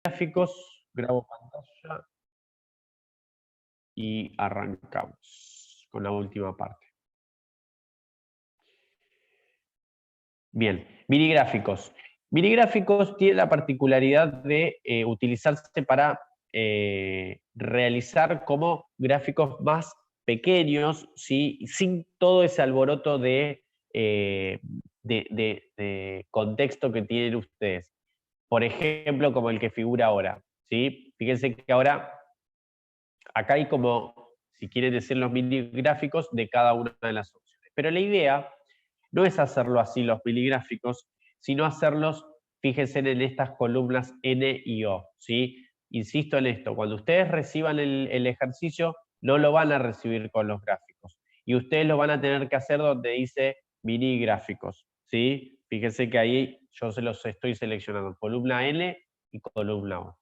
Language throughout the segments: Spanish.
Gráficos, grabo pantalla y arrancamos con la última parte. Bien, minigráficos. Minigráficos tiene la particularidad de utilizarse para realizar como gráficos más pequeños, ¿sí? Sin todo ese alboroto de contexto que tienen ustedes. Por ejemplo, como el que figura ahora, ¿sí? Fíjense que ahora acá hay como, si quieren decir, los minigráficos de cada una de las opciones. Pero la idea no es hacerlo así los minigráficos, sino hacerlos, fíjense en estas columnas N y O, ¿sí? Insisto en esto, cuando ustedes reciban el ejercicio, no lo van a recibir con los gráficos. Y ustedes lo van a tener que hacer donde dice minigráficos, ¿sí? Fíjense que ahí yo se los estoy seleccionando, columna N y columna O.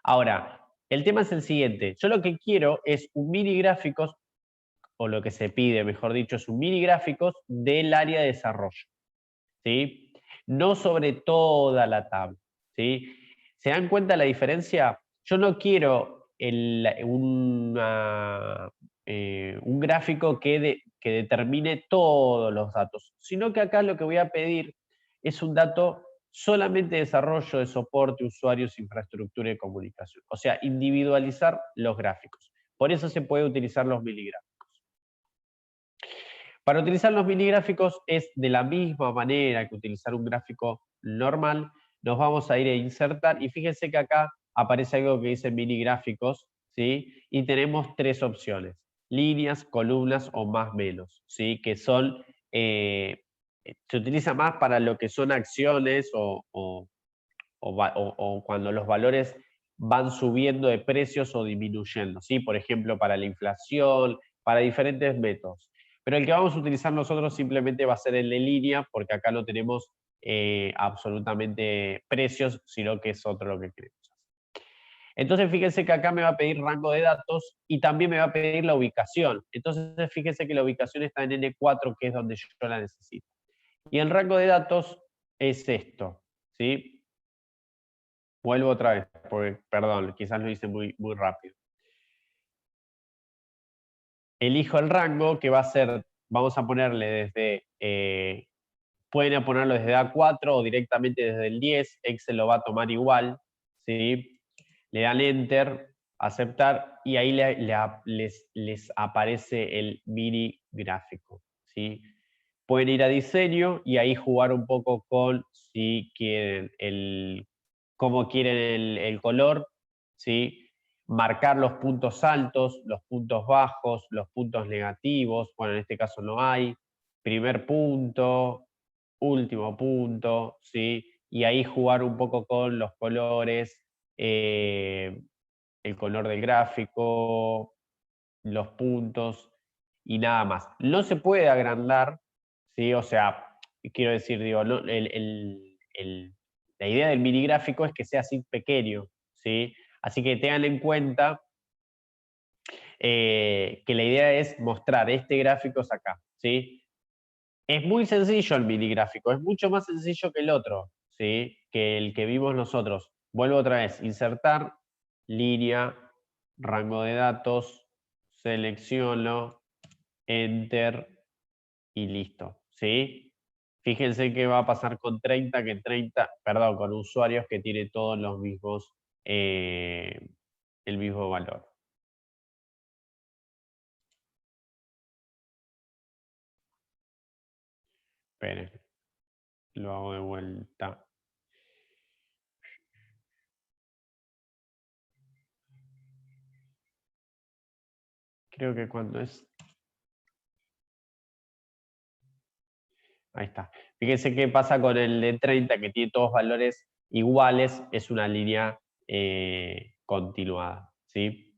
Ahora, el tema es el siguiente. Yo lo que quiero es un mini gráficos, o lo que se pide, mejor dicho, es un mini gráficos del área de desarrollo, ¿sí? No sobre toda la tabla, ¿sí? ¿Se dan cuenta la diferencia? Yo no quiero un gráfico que determine todos los datos, sino que acá lo que voy a pedir es un dato solamente de desarrollo, de soporte, usuarios, infraestructura y comunicación. O sea, individualizar los gráficos. Por eso se puede utilizar los miligráficos. Para utilizar los minigráficos es de la misma manera que utilizar un gráfico normal. Nos vamos a ir a insertar y fíjense que acá aparece algo que dice minigráficos, ¿sí? Y tenemos tres opciones: líneas, columnas o más menos, ¿sí? Que son, se utiliza más para lo que son acciones o cuando los valores van subiendo de precios o disminuyendo, ¿sí? Por ejemplo, para la inflación, para diferentes métodos. Pero el que vamos a utilizar nosotros simplemente va a ser el de línea, porque acá no tenemos absolutamente precios, sino que es otro lo que queremos hacer. Entonces, fíjense que acá me va a pedir rango de datos y también me va a pedir la ubicación. Entonces, fíjense que la ubicación está en N4, que es donde yo la necesito. Y el rango de datos es esto, ¿sí? Vuelvo otra vez, porque, perdón, quizás lo hice muy, muy rápido. Elijo el rango, que va a ser, vamos a ponerle desde, pueden ponerlo desde A4 o directamente desde el 10, Excel lo va a tomar igual, ¿sí? Le dan Enter, aceptar, y ahí les aparece el mini gráfico, ¿sí? Pueden ir a diseño y ahí jugar un poco con si quieren cómo quieren el color, ¿sí? Marcar los puntos altos, los puntos bajos, los puntos negativos, bueno, en este caso no hay, primer punto, último punto, ¿sí? Y ahí jugar un poco con los colores, el color del gráfico, los puntos y nada más. No se puede agrandar, ¿sí? O sea, quiero decir, digo, la idea del mini gráfico es que sea así pequeño, ¿sí? Así que tengan en cuenta que la idea es mostrar este gráfico acá, ¿sí? Es muy sencillo el mini gráfico, es mucho más sencillo que el otro, ¿sí? Que el que vimos nosotros. Vuelvo otra vez, insertar, línea, rango de datos, selecciono, enter y listo, ¿sí? Fíjense qué va a pasar con 30, perdón, con usuarios que tiene todos los mismos, el mismo valor. Esperen, lo hago de vuelta. Creo que cuando es... Ahí está. Fíjense qué pasa con el de 30, que tiene todos valores iguales, es una línea continuada, ¿sí?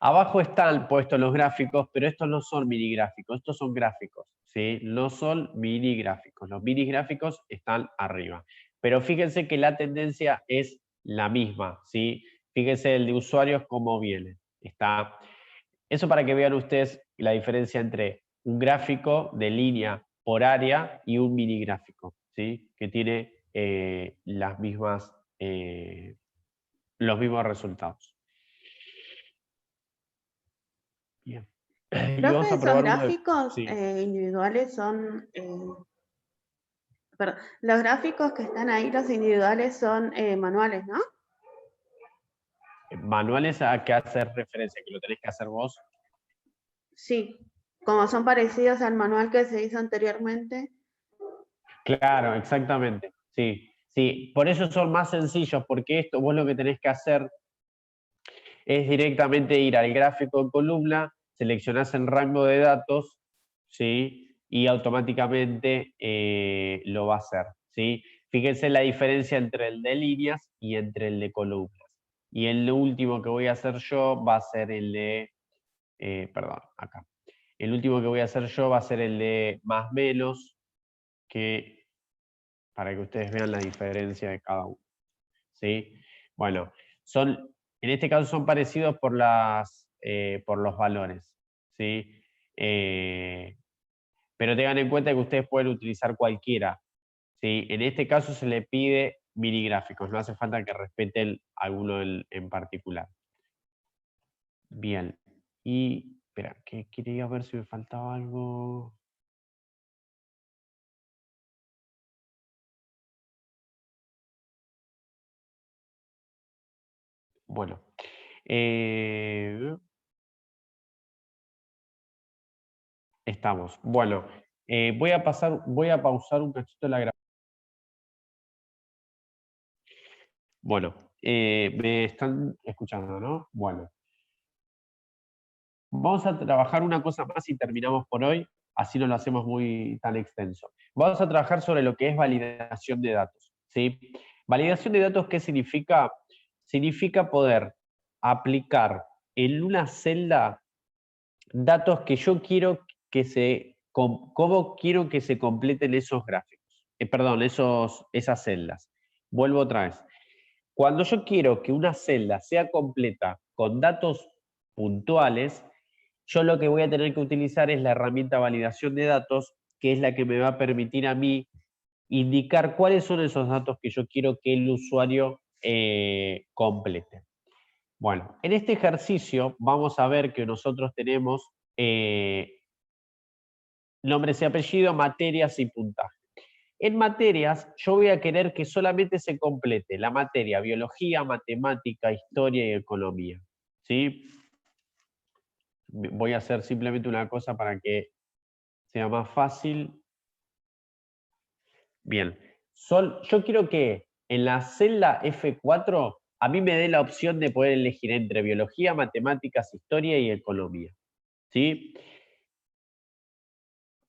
Abajo están puestos los gráficos, pero estos no son mini gráficos, estos son gráficos, ¿sí? No son mini gráficos. Los mini gráficos están arriba. Pero fíjense que la tendencia es la misma, ¿sí? Fíjense el de usuarios cómo viene. Está. Eso para que vean ustedes la diferencia entre un gráfico de línea por área y un mini gráfico, ¿sí? Que tiene las mismas los mismos resultados. Bien. Y Profe, vamos a esos probar gráficos sí. individuales son... perdón, los gráficos que están ahí, los individuales, son manuales, ¿no? Manuales a qué hacer referencia, que lo tenés que hacer vos. Sí, como son parecidos al manual que se hizo anteriormente. Claro, exactamente. Sí, sí. Por eso son más sencillos, porque esto vos lo que tenés que hacer es directamente ir al gráfico en columna, seleccionás el rango de datos, ¿sí? Y automáticamente lo va a hacer, ¿sí? Fíjense la diferencia entre el de líneas y entre el de columnas. Y el último que voy a hacer yo va a ser el de, perdón, acá. El último que voy a hacer yo va a ser el de más menos, que para que ustedes vean la diferencia de cada uno, ¿sí? Bueno, en este caso son parecidos por los valores, ¿sí? Pero tengan en cuenta que ustedes pueden utilizar cualquiera, ¿sí? En este caso se le pide minigráficos, no hace falta que respeten alguno en particular. Bien, y espera, que quería ver si me faltaba algo. Bueno, estamos. Bueno, voy a pausar un cachito la grabación. Bueno, me están escuchando, ¿no? Bueno, vamos a trabajar una cosa más y terminamos por hoy, así no lo hacemos muy tan extenso. Vamos a trabajar sobre lo que es validación de datos, ¿sí? Validación de datos, ¿qué significa? Significa poder aplicar en una celda datos que yo quiero cómo quiero que se completen esos gráficos, perdón, esas celdas. Vuelvo otra vez. Cuando yo quiero que una celda sea completa con datos puntuales, yo lo que voy a tener que utilizar es la herramienta validación de datos, que es la que me va a permitir a mí indicar cuáles son esos datos que yo quiero que el usuario complete. Bueno, en este ejercicio vamos a ver que nosotros tenemos nombres y apellidos, materias y puntaje. En materias, yo voy a querer que solamente se complete la materia biología, matemática, historia y economía, ¿sí? Voy a hacer simplemente una cosa para que sea más fácil. Bien, yo quiero que en la celda F4 a mí me dé la opción de poder elegir entre biología, matemáticas, historia y economía, ¿sí?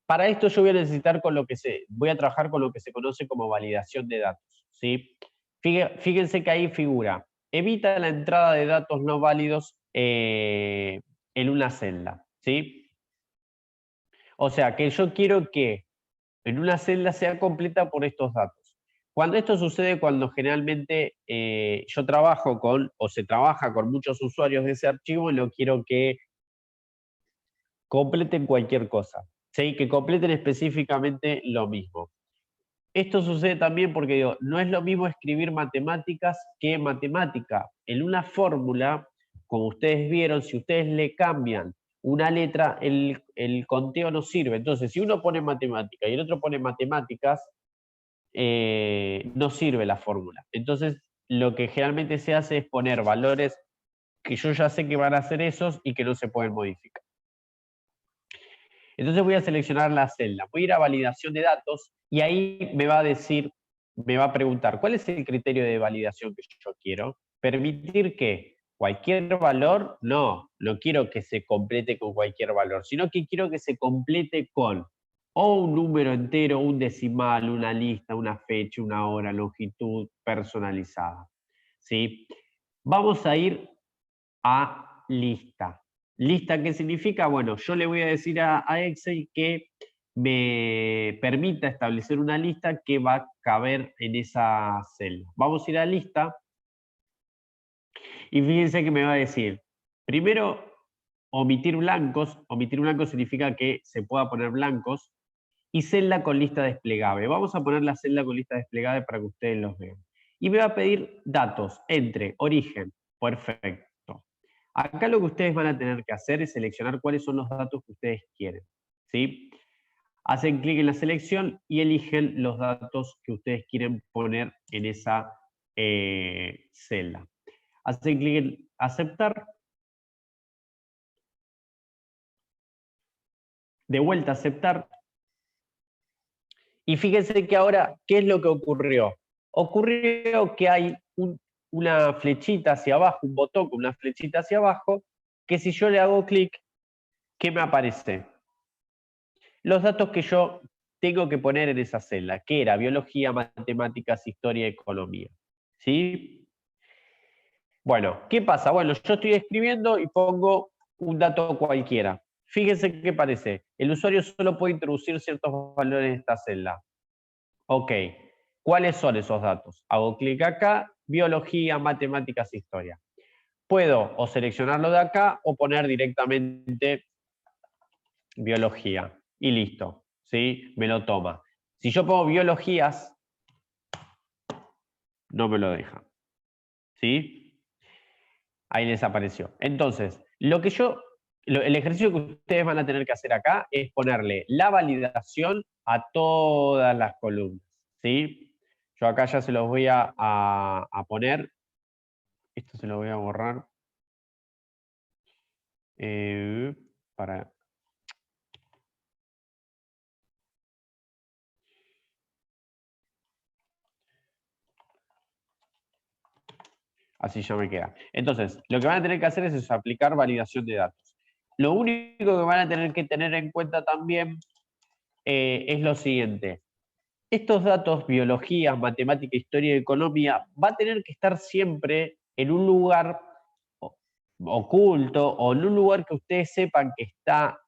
Para esto yo voy a necesitar voy a trabajar con lo que se conoce como validación de datos, ¿sí? Fíjense que ahí figura, evita la entrada de datos no válidos en una celda, ¿sí? O sea, que yo quiero que en una celda sea completa por estos datos. Cuando esto sucede, cuando generalmente yo trabajo o se trabaja con muchos usuarios de ese archivo, no quiero que completen cualquier cosa, ¿sí? Que completen específicamente lo mismo. Esto sucede también porque digo, no es lo mismo escribir matemáticas que matemática. En una fórmula, como ustedes vieron, si ustedes le cambian una letra, el conteo no sirve. Entonces, si uno pone matemática y el otro pone matemáticas, no sirve la fórmula. Entonces, lo que generalmente se hace es poner valores que yo ya sé que van a ser esos y que no se pueden modificar. Entonces voy a seleccionar la celda, voy a ir a validación de datos y ahí me va a decir, me va a preguntar, ¿cuál es el criterio de validación que yo quiero? Permitir que cualquier valor, no quiero que se complete con cualquier valor, sino que quiero que se complete con o un número entero, un decimal, una lista, una fecha, una hora, longitud personalizada, ¿sí? Vamos a ir a lista. ¿Lista qué significa? Bueno, yo le voy a decir a Excel que me permita establecer una lista que va a caber en esa celda. Vamos a ir a lista y fíjense que me va a decir, primero, omitir blancos. Omitir blancos significa que se pueda poner blancos. Y celda con lista desplegable. Vamos a poner la celda con lista desplegable para que ustedes los vean. Y me va a pedir datos entre origen. Perfecto. Acá lo que ustedes van a tener que hacer es seleccionar cuáles son los datos que ustedes quieren. ¿Sí? Hacen clic en la selección y eligen los datos que ustedes quieren poner en esa celda. Hacen clic en aceptar. De vuelta a aceptar. Y fíjense que ahora, ¿qué es lo que ocurrió? Ocurrió que hay una flechita hacia abajo, un botón con una flechita hacia abajo, que si yo le hago clic, ¿qué me aparece? Los datos que yo tengo que poner en esa celda, que era biología, matemáticas, historia y economía. ¿Sí? Bueno, ¿qué pasa? Bueno, yo estoy escribiendo y pongo un dato cualquiera. Fíjense qué parece. El usuario solo puede introducir ciertos valores en esta celda. Ok, ¿cuáles son esos datos? Hago clic acá, biología, matemáticas, historia. Puedo o seleccionarlo de acá o poner directamente biología y listo, ¿sí? Me lo toma. Si yo pongo biologías, no me lo deja, ¿sí? Ahí desapareció. Entonces, el ejercicio que ustedes van a tener que hacer acá es ponerle la validación a todas las columnas, ¿sí? Yo acá ya se los voy a poner. Esto se lo voy a borrar. Para... Así ya me queda. Entonces, lo que van a tener que hacer es aplicar validación de datos. Lo único que van a tener que tener en cuenta también es lo siguiente. Estos datos, biología, matemática, historia y economía, va a tener que estar siempre en un lugar oculto o en un lugar que ustedes sepan que está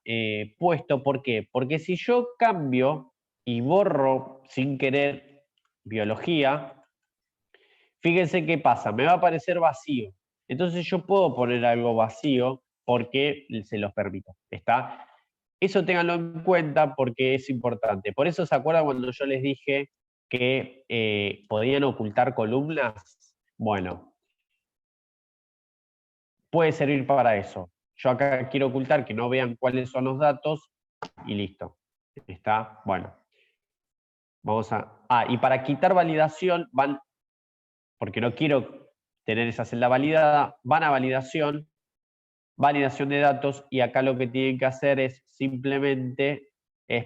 puesto. ¿Por qué? Porque si yo cambio y borro sin querer biología, fíjense qué pasa, me va a aparecer vacío. Entonces yo puedo poner algo vacío porque se los permito. ¿Está? Eso ténganlo en cuenta porque es importante. Por eso se acuerdan cuando yo les dije que podían ocultar columnas. Bueno, puede servir para eso. Yo acá quiero ocultar que no vean cuáles son los datos y listo. ¿Está? Bueno. Vamos a... y para quitar validación van, porque no quiero tener esa celda validada, van a validación, validación de datos, y acá lo que tienen que hacer es simplemente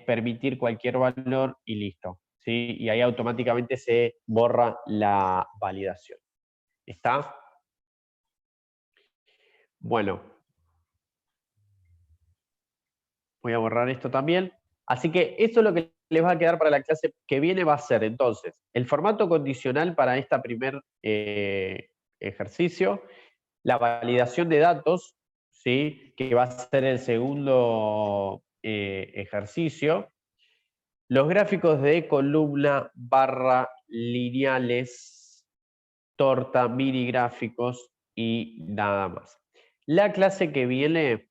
permitir cualquier valor y listo. ¿Sí? Y ahí automáticamente se borra la validación. ¿Está? Bueno. Voy a borrar esto también. Así que eso es lo que les va a quedar para la clase que viene. Va a ser entonces el formato condicional para este primer ejercicio, la validación de datos, ¿sí? Que va a ser el segundo ejercicio, los gráficos de columna, barra, lineales, torta, mini gráficos y nada más. La clase que viene